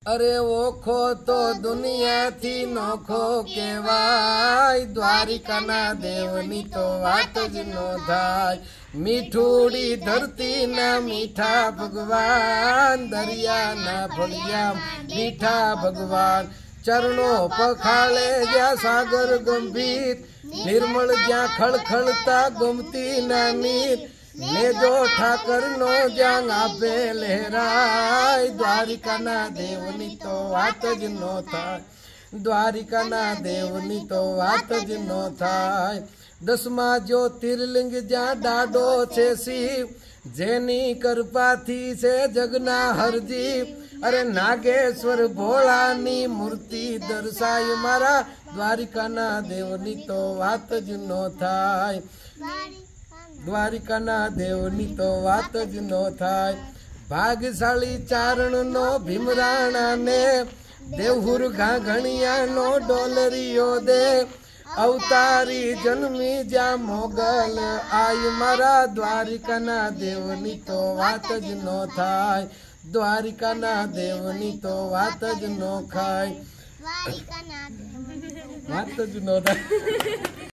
अरे ओखो तो दुनिया थी नोखो केवाय द्वारिका ना देवनी तो वात ज नो थाय। मीठूड़ी धरती ना मीठा भगवान दरिया ना फलिया मीठा भगवान। चरणों पखाले ज्या सागर गंभीर निर्मल ज्या खड़खड़ता गोमती ना नीर। लेजो ठाकर नो जांग आपे लहराय द्वारिका ना देवनी तो वात ज नो थाय। द्वारिका ना देवनी तो वात ज नो थाय। 10मा ज्योतिर्लिंग ज्या डाडो छे शिव जेनी कृपाथी से जगना हरजीव। अरे नागेश्वर भोळानी मूर्ति दर्शाय मारा द्वारिका ना देवनी तो वात ज नो थाय। द्वारिका ना देवनी तो वात ज नो थाय। भाग्यशाली चारण नो भीमराणा ने देवहुर घाघणिया नो डोलरियो दे। अवतारी जन्मी जा मोगल आई मारा द्वारिका ना देवनी तो वात ज नो थाय। द्वारिका ना देवनी तो वात ज नो खाय। वात ज नो थाय।